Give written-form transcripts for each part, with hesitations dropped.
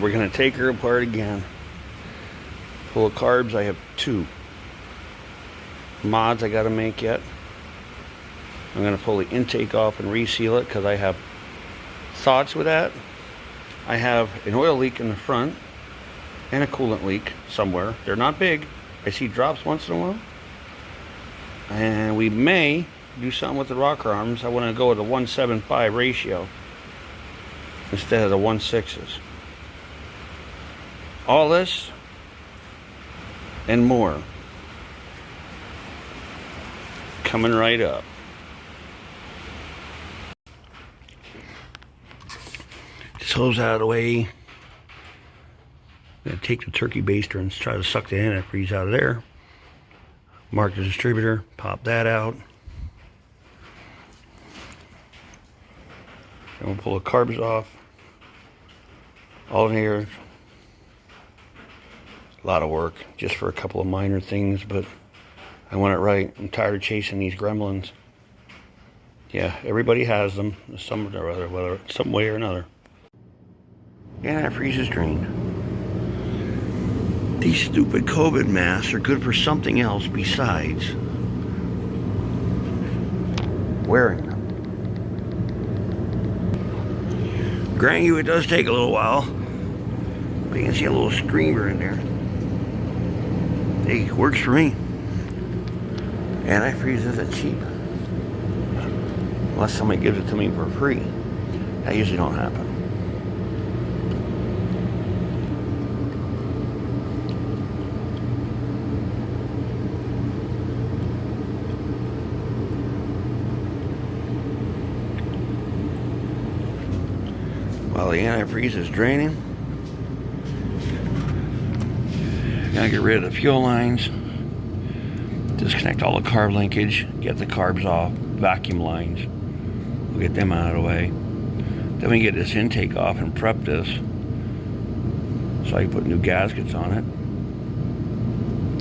we're going to take her apart again. Full of carbs, I have 2. Mods I got to make yet. I'm going to pull the intake off and reseal it because I have thoughts with that. I have an oil leak in the front and a coolant leak somewhere. They're not big. I see drops once in a while. And we may do something with the rocker arms. I want to go with a 1:7.5 ratio instead of the 1/6s. All this and more coming right up. This hose out of the way. I'm going to take the turkey baster and try to suck the antifreeze out of there. Mark the distributor, pop that out. And we'll pull the carbs off. All in here. A lot of work just for a couple of minor things, but I want it right. I'm tired of chasing these gremlins. Yeah, everybody has them, some or other, whether some way or another. Antifreeze is drained. These stupid COVID masks are good for something else besides wearing them. Grant you, it does take a little while, but you can see a little screamer in there. Hey, works for me. Antifreeze isn't cheap. Unless somebody gives it to me for free. That usually don't happen. While the antifreeze is draining, gotta get rid of the fuel lines, disconnect all the carb linkage, get the carbs off, vacuum lines, we'll get them out of the way. Then we get this intake off and prep this so I can put new gaskets on it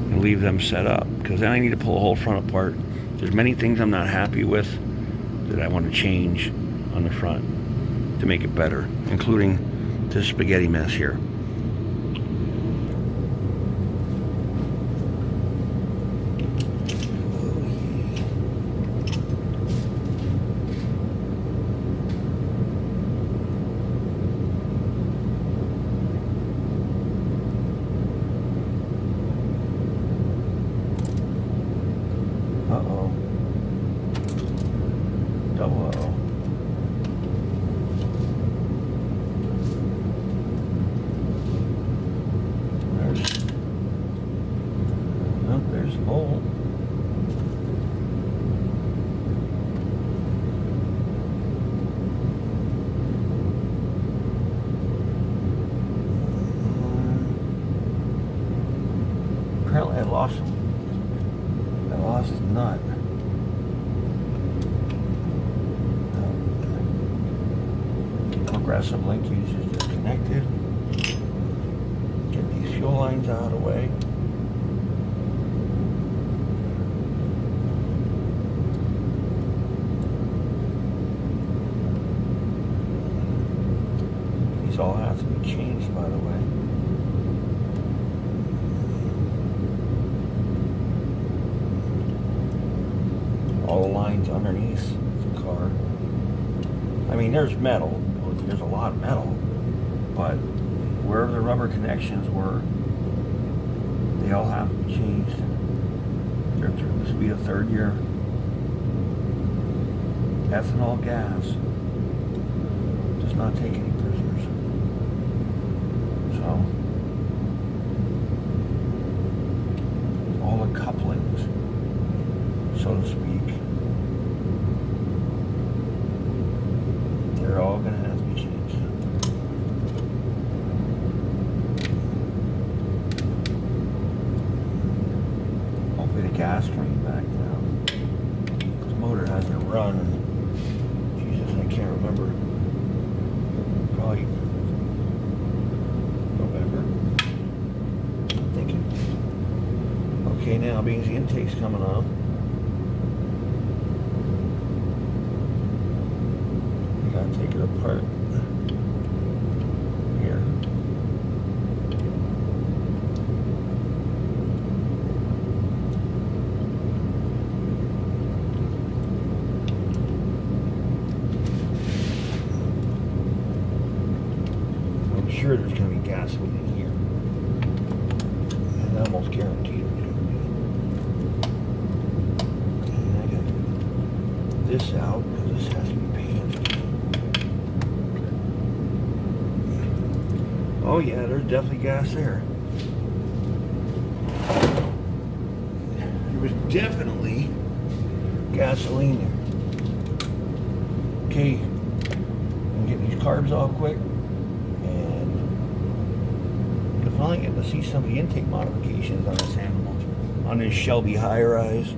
and leave them set up, because then I need to pull the whole front apart. There's many things I'm not happy with that I want to change on the front to make it better, including this spaghetti mess here. Uh-oh. Double uh-oh. There's the hole. Apparently I lost the nut. Progressive linkage is disconnected. Get these fuel lines out of the way. These all have to be changed, by the way. All the lines underneath the car. I mean, there's metal. There's a lot of metal, but wherever the rubber connections were, they all have to be changed. This will be the 3rd year. Ethanol gas does not take any prisoners. So, all the couplings, so to speak, they're all going to have to be changed. Hopefully the gas drain back down. This motor hasn't run in, Jesus, I can't remember. Probably November, I'm thinking. Okay, now being the intake's coming up, we gotta take it apart here. almost guaranteed it's going to be. And I got this out because this has to be painted. Oh yeah, there's definitely gas there. There was definitely gasoline there. Okay, I'm getting these carbs off quick, and you're finally getting to see some of the intake modifications on this animal, on this Shelby high rise.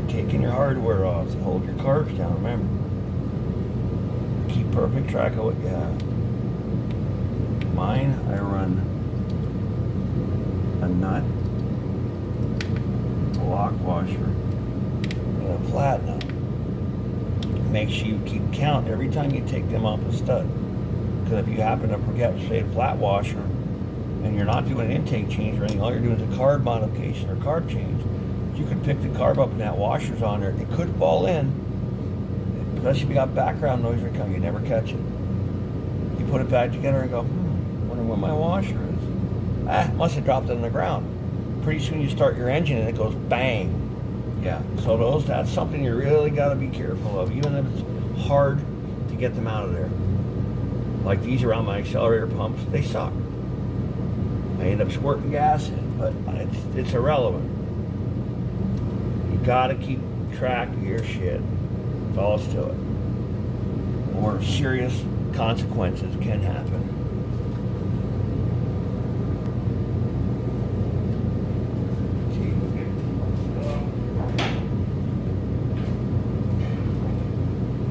Taking your hardware off to hold your carbs down, remember. Keep perfect track of what you have. Mine, I run a nut, a lock washer, and a flat nut. Make sure you keep count every time you take them off the stud. Because if you happen to forget, say, a flat washer, and you're not doing an intake change or anything, all you're doing is a carb modification or carb change, you can pick the carb up and that washer's on there. It could fall in, especially if you got background noise or you never catch it. You put it back together and go, wonder where my washer is. Must have dropped it on the ground. Pretty soon you start your engine and it goes bang. Yeah, so that's something you really got to be careful of, even if it's hard to get them out of there. Like these around my accelerator pumps, they suck. I end up squirting gas in, but it's irrelevant. Gotta keep track of your shit. That's all it's to it. Or serious consequences can happen.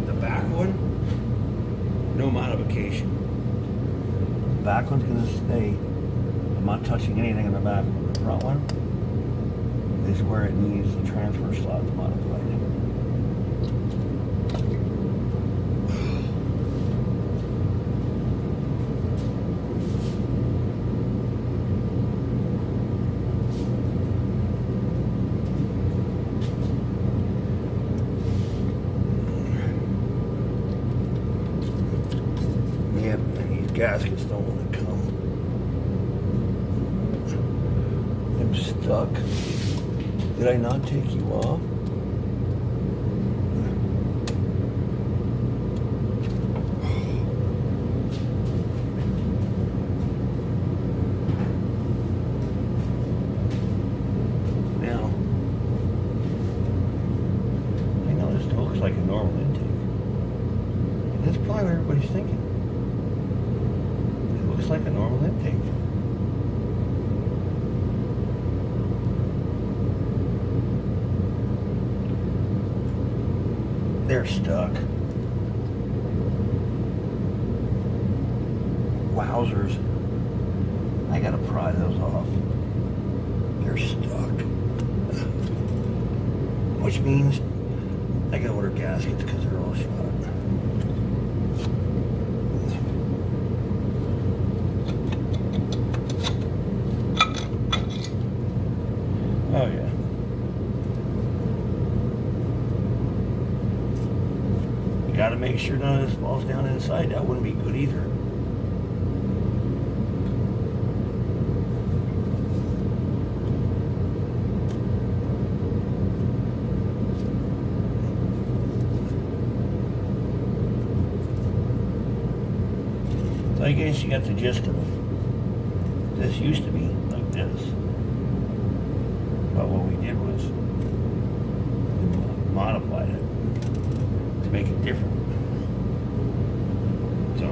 The back one, no modification. The back one's gonna stay. I'm not touching anything in the back. The front one is where it needs the transfer slots modified. Yep, and these gaskets don't want to come. I'm stuck. Did I not take you off? Now, I know this looks like a normal intake. And that's probably what everybody's thinking. It looks like a normal intake. They're stuck. Wowzers. I gotta pry those off. They're stuck. Which means I gotta order gaskets because they're all shot. Oh yeah. Got to make sure none of this falls down inside. That wouldn't be good either. So I guess you got the gist of it. This used to be like this. But what we did was we modified it to make it different. So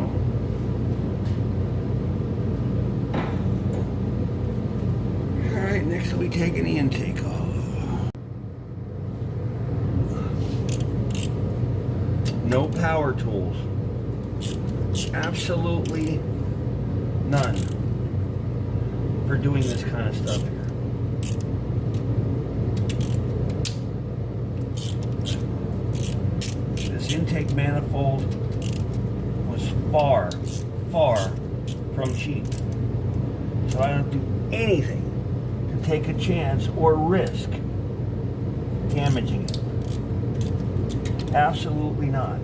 alright, next we'll be taking the intake off. No power tools. Absolutely none. for doing this kind of stuff here. This intake manifold was far, far from cheap. So I don't do anything to take a chance or risk damaging it. Absolutely not.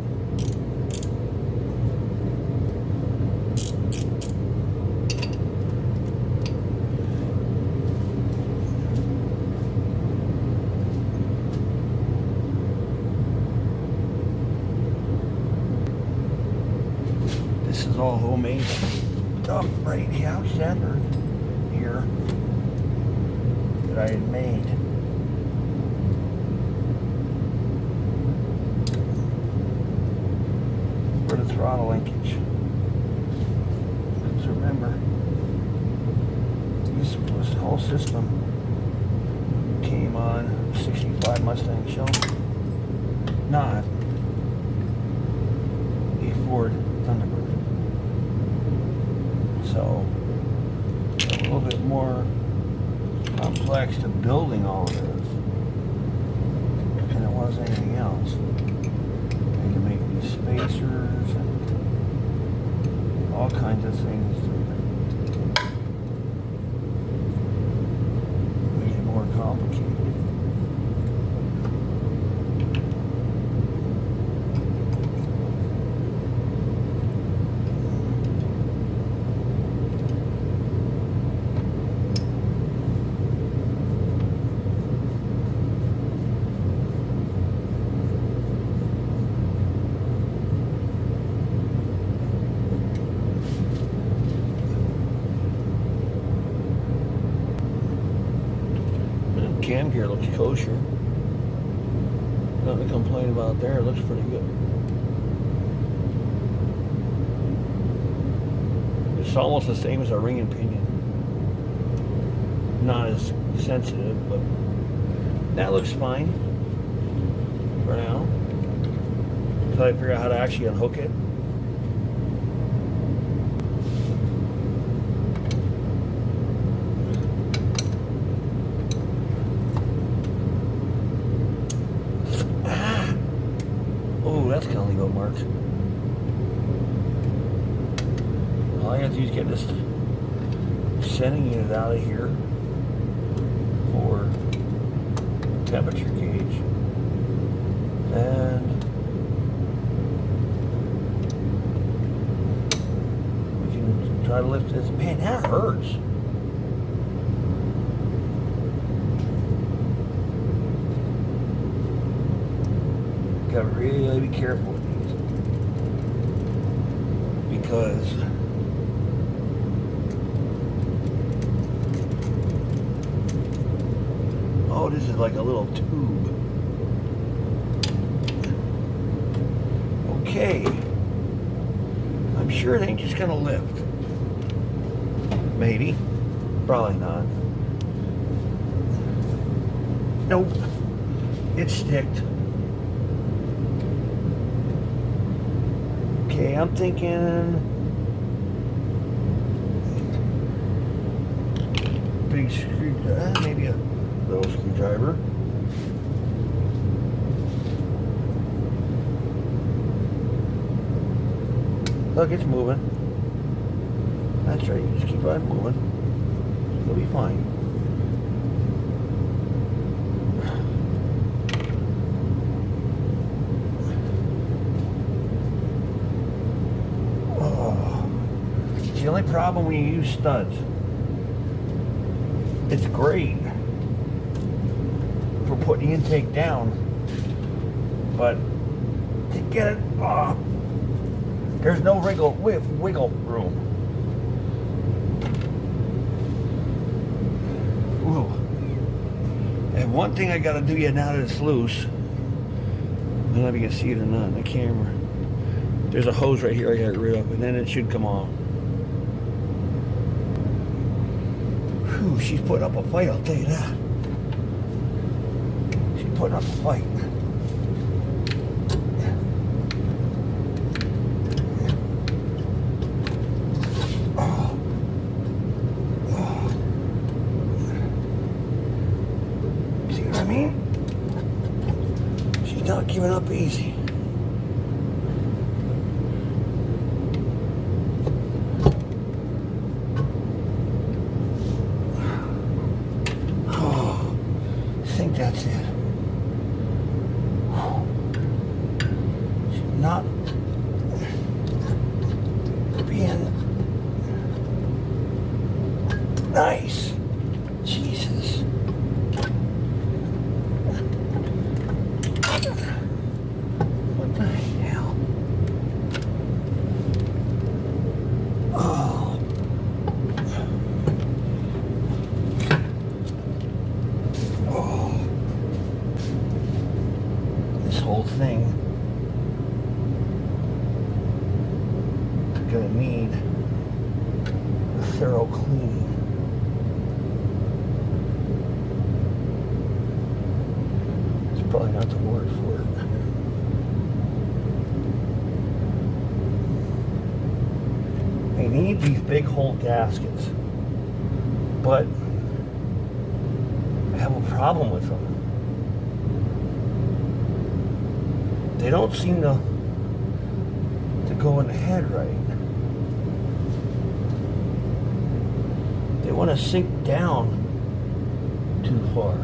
This is all homemade stuff right out center here that I had made. For the throttle linkage. Because remember, this whole system came on 65 Mustang Shelby, not a Ford Thunderbird. So, it's a little bit more complex to building all of this than it was anything else. And to make these spacers and all kinds of things to make it more complicated. Cam gear looks kosher. Nothing to complain about there. It looks pretty good. It's almost the same as a ring and pinion. Not as sensitive, but that looks fine for now. Until I figure out how to actually unhook it. That's gonna leave a mark. All I have to do is get this sending unit out of here for temperature gauge, and we can try to lift this. Man, that hurts. Gotta really be careful with these because oh, this is like a little tube. Okay, I'm sure it ain't just gonna lift. Maybe, probably not. Nope, it's sticked. Okay, I'm thinking big screwdriver, maybe a little screwdriver. Look, it's moving. That's right, you just keep on moving. You'll be fine. The only problem when you use studs, it's great for putting the intake down, but to get it off, there's no wiggle room. Ooh. And one thing I gotta do yet now that it's loose, I don't know if you can see it or not on the camera. There's a hose right here I got rid of, and then it should come off. Whew, she's putting up a fight, I'll tell you that. She's putting up a fight. mean, she's not giving up easy. Oh, I think that's it. She's not being nice. Jesus. What the hell? Oh. Oh. This whole thing is gonna need a thorough cleaning. Probably not the word for it. They need these big hole gaskets, but I have a problem with them. They don't seem to go in the head right. They want to sink down too far.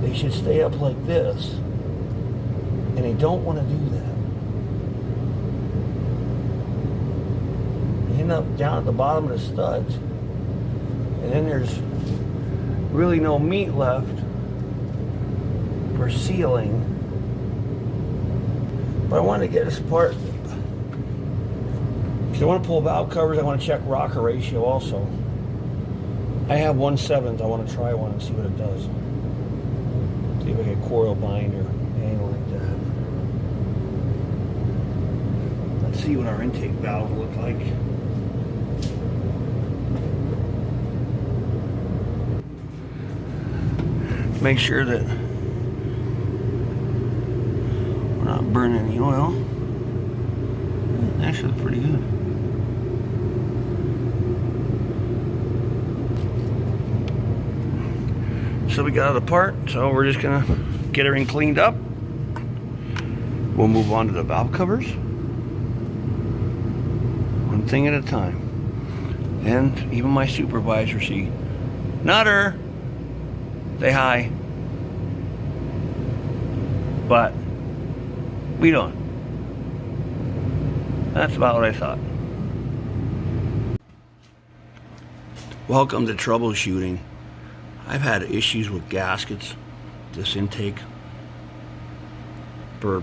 They should stay up like this, and they don't want to do that. They end up down at the bottom of the studs, and then there's really no meat left for sealing. But I want to get this part, because I want to pull valve covers. I want to check rocker ratio also. I have 1/7. I want to try one and see what it does. See if I get coil bind or anything like that. Let's see what our intake valve will look like. Make sure that we're not burning any oil. That should look pretty good. So we got it apart, so we're just gonna get everything cleaned up. We'll move on to the valve covers, one thing at a time. And even my supervisor, see, not her, say hi, but we don't. That's about what I thought. Welcome to troubleshooting. I've had issues with gaskets, this intake, for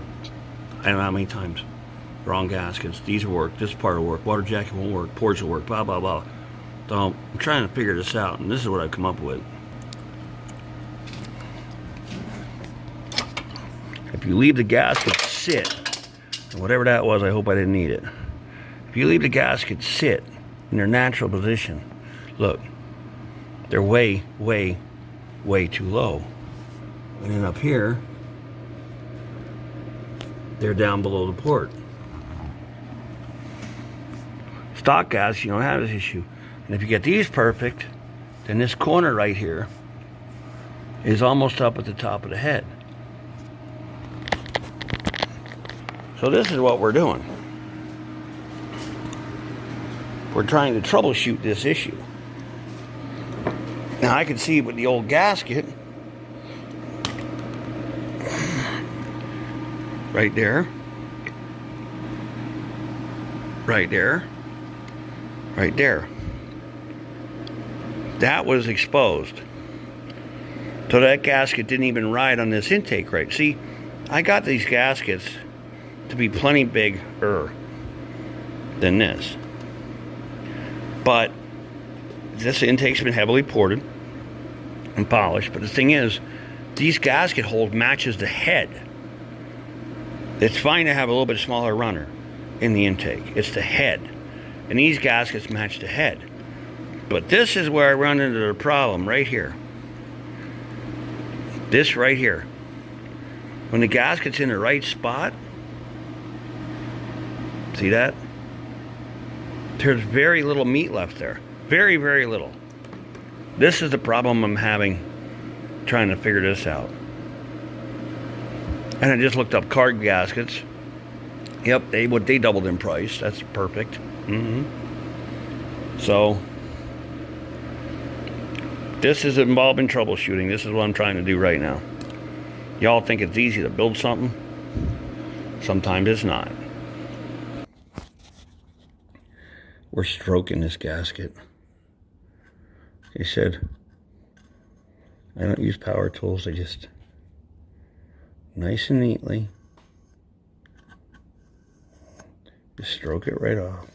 I don't know how many times. Wrong gaskets, these will work, this part will work, water jacket won't work, ports will work, blah, blah, blah. So I'm trying to figure this out, and this is what I've come up with. If you leave the gasket sit, and whatever that was, I hope I didn't need it. If you leave the gasket sit in their natural position, look, they're way, way, way too low. And then up here, they're down below the port. Stock gas, you don't have this issue. And if you get these perfect, then this corner right here is almost up at the top of the head. So this is what we're doing. We're trying to troubleshoot this issue. Now I can see with the old gasket, right there, right there, right there. That was exposed. So that gasket didn't even ride on this intake right. See, I got these gaskets to be plenty bigger than this. But this intake's been heavily ported and polished, but the thing is, these gasket hold matches the head. It's fine to have a little bit smaller runner in the intake. It's the head. And these gaskets match the head. But this is where I run into the problem right here. This right here. When the gasket's in the right spot, see that? There's very little meat left there. Very, very little. This is the problem I'm having trying to figure this out. And I just looked up card gaskets. Yep, they doubled in price. That's perfect. So this is involving troubleshooting. This is what I'm trying to do right now. Y'all think it's easy to build something? Sometimes it's not. We're stroking this gasket. He said, I don't use power tools. I just nice and neatly just stroke it right off.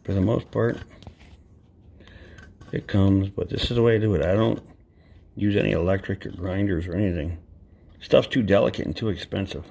For the most part, it comes, but this is the way I do it. I don't use any electric or grinders or anything. Stuff's too delicate and too expensive.